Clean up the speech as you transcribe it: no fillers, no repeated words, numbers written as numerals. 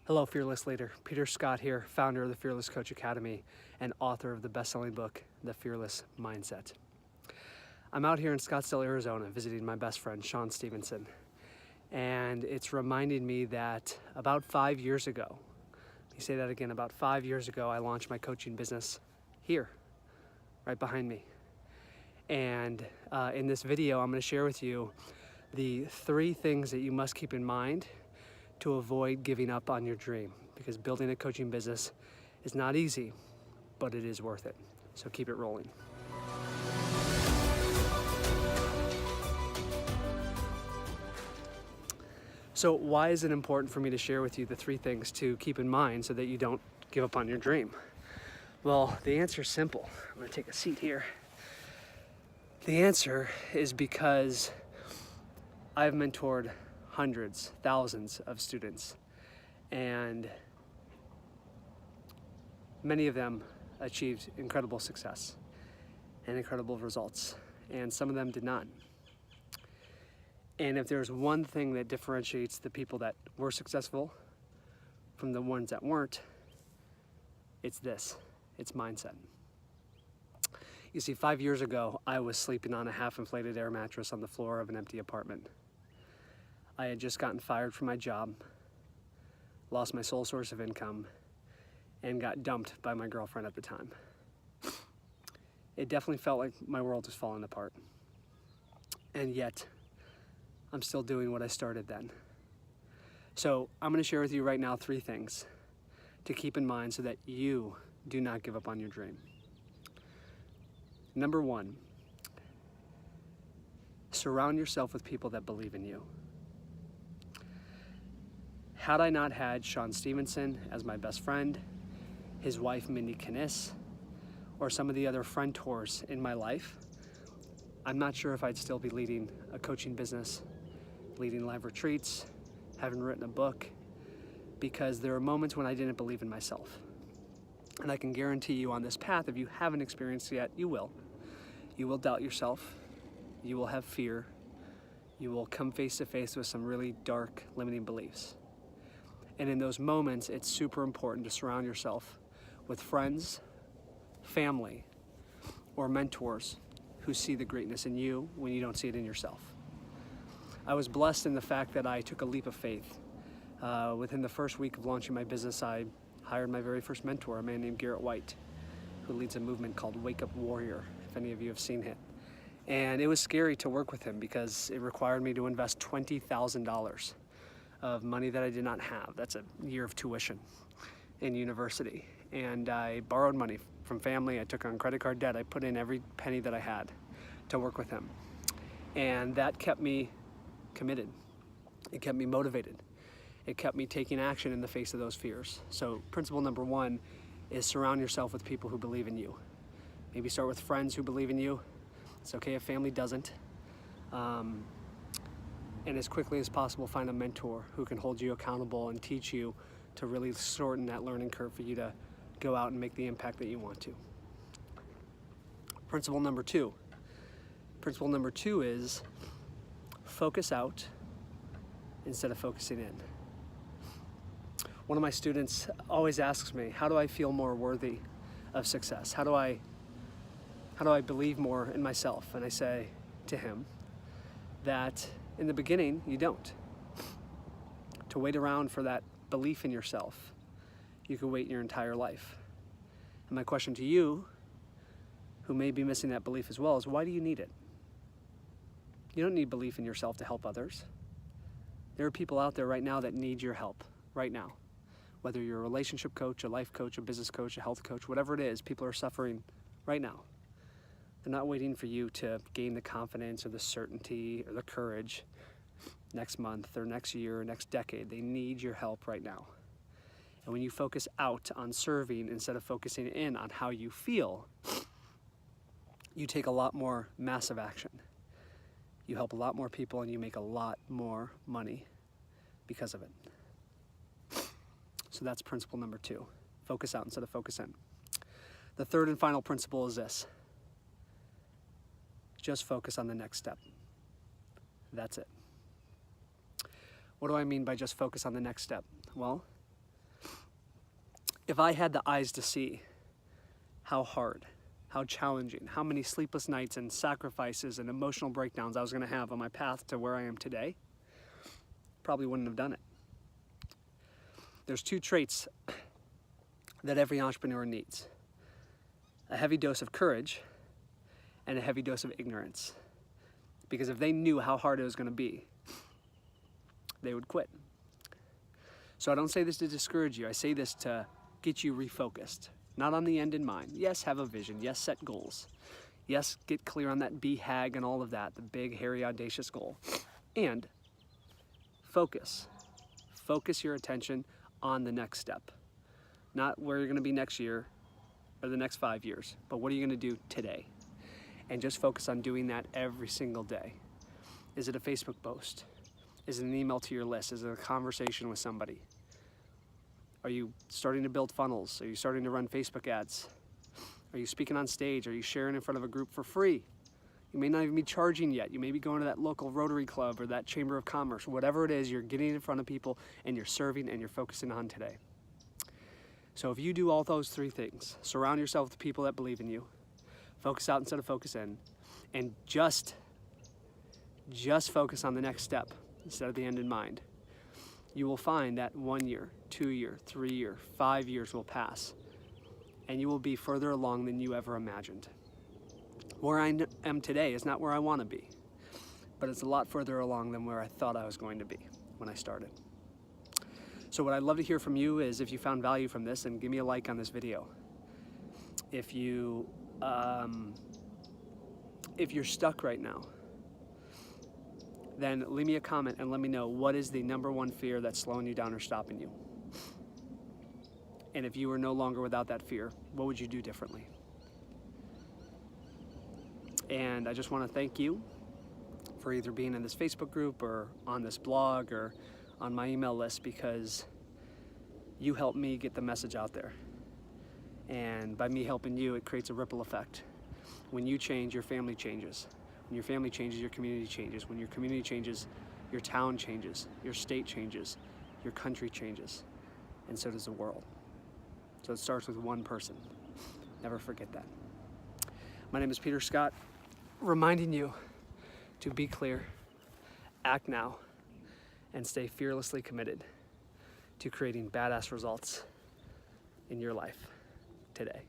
Hello, Fearless Leader. Peter Scott here, founder of the Fearless Coach Academy and author of the best-selling book, The Fearless Mindset. I'm out here in Scottsdale, Arizona, visiting my best friend, Sean Stevenson. And it's reminding me that about 5 years ago, let me say that again, about 5 years ago, I launched my coaching business here, right behind me. And in this video, I'm going to share with you the 3 things that you must keep in mind to avoid giving up on your dream, because building a coaching business is not easy, but it is worth it. So keep it rolling. So why is it important for me to share with you the 3 things to keep in mind so that you don't give up on your dream? Well, the answer is simple. I'm going to take a seat here. The answer is because I've mentored hundreds, thousands of students, and many of them achieved incredible success and incredible results, and some of them did not. And if there's one thing that differentiates the people that were successful from the ones that weren't, it's this: it's mindset. You see, 5 years ago, I was sleeping on a half-inflated air mattress on the floor of an empty apartment. I had just gotten fired from my job, lost my sole source of income, and got dumped by my girlfriend at the time. It definitely felt like my world was falling apart. And yet, I'm still doing what I started then. So I'm going to share with you right now 3 things to keep in mind so that you do not give up on your dream. Number 1, surround yourself with people that believe in you. Had I not had Sean Stevenson as my best friend, his wife Mindy Kniss, or some of the other friend tours in my life, I'm not sure if I'd still be leading a coaching business, leading live retreats, having written a book, because there are moments when I didn't believe in myself. And I can guarantee you on this path, if you haven't experienced it yet, you will. You will doubt yourself, you will have fear, you will come face to face with some really dark, limiting beliefs. And in those moments, it's super important to surround yourself with friends, family, or mentors who see the greatness in you when you don't see it in yourself. I was blessed in the fact that I took a leap of faith. Within the first week of launching my business, I hired my very first mentor, a man named Garrett White, who leads a movement called Wake Up Warrior, if any of you have seen it. And it was scary to work with him because it required me to invest $20,000 of money that I did not have. That's a year of tuition in university. And I borrowed money from family. I took on credit card debt. I put in every penny that I had to work with him. And that kept me committed. It kept me motivated. It kept me taking action in the face of those fears. So principle number 1 is surround yourself with people who believe in you. Maybe start with friends who believe in you. It's okay if family doesn't. And as quickly as possible, find a mentor who can hold you accountable and teach you to really shorten that learning curve for you to go out and make the impact that you want to. Principle number 2. Principle number 2 is focus out instead of focusing in. One of my students always asks me, how do I feel more worthy of success? How do I believe more in myself? And I say to him that in the beginning, you don't. To wait around for that belief in yourself, you could wait your entire life. And my question to you, who may be missing that belief as well, is why do you need it? You don't need belief in yourself to help others. There are people out there right now that need your help right now. Whether you're a relationship coach, a life coach, a business coach, a health coach, whatever it is, people are suffering right now. They're not waiting for you to gain the confidence or the certainty or the courage next month or next year or next decade. They need your help right now. And when you focus out on serving instead of focusing in on how you feel, you take a lot more massive action. You help a lot more people and you make a lot more money because of it. So that's principle number 2. Focus out instead of focus in. The third and final principle is this: just focus on the next step. That's it. What do I mean by just focus on the next step? Well, If I had the eyes to see how hard, how challenging, how many sleepless nights and sacrifices and emotional breakdowns I was going to have on my path to where I am today, probably wouldn't have done it. There's two traits that every entrepreneur needs: a heavy dose of courage and a heavy dose of ignorance. Because if they knew how hard it was going to be, they would quit. So I don't say this to discourage you. I say this to get you refocused, not on the end in mind. Yes, have a vision. Yes, set goals. Yes, get clear on that BHAG and all of that, the big, hairy, audacious goal. And focus. Focus your attention on the next step. Not where you're going to be next year or the next 5 years, but what are you going to do today? And just focus on doing that every single day. Is it a Facebook post? Is it an email to your list? Is it a conversation with somebody? Are you starting to build funnels? Are you starting to run Facebook ads? Are you speaking on stage? Are you sharing in front of a group for free? You may not even be charging yet. You may be going to that local Rotary Club or that Chamber of Commerce. Whatever it is, you're getting in front of people and you're serving and you're focusing on today. So if you do all those three things, surround yourself with people that believe in you, focus out instead of focus in, and just focus on the next step instead of the end in mind, you will find that 1 year, 2 year, 3 year, 5 years will pass, and you will be further along than you ever imagined. Where I am today is not where I want to be, but it's a lot further along than where I thought I was going to be when I started. So what I'd love to hear from you is if you found value from this, and give me a like on this video. If you're stuck right now, then leave me a comment and let me know what is the number one fear that's slowing you down or stopping you. And if you were no longer without that fear, what would you do differently? And I just want to thank you for either being in this Facebook group or on this blog or on my email list, because you help me get the message out there. And by me helping you, it creates a ripple effect. When you change, your family changes. When your family changes, your community changes. When your community changes, your town changes, your state changes, your country changes, and so does the world. So it starts with one person. Never forget that. My name is Peter Scott, reminding you to be clear, act now, and stay fearlessly committed to creating badass results in your life today.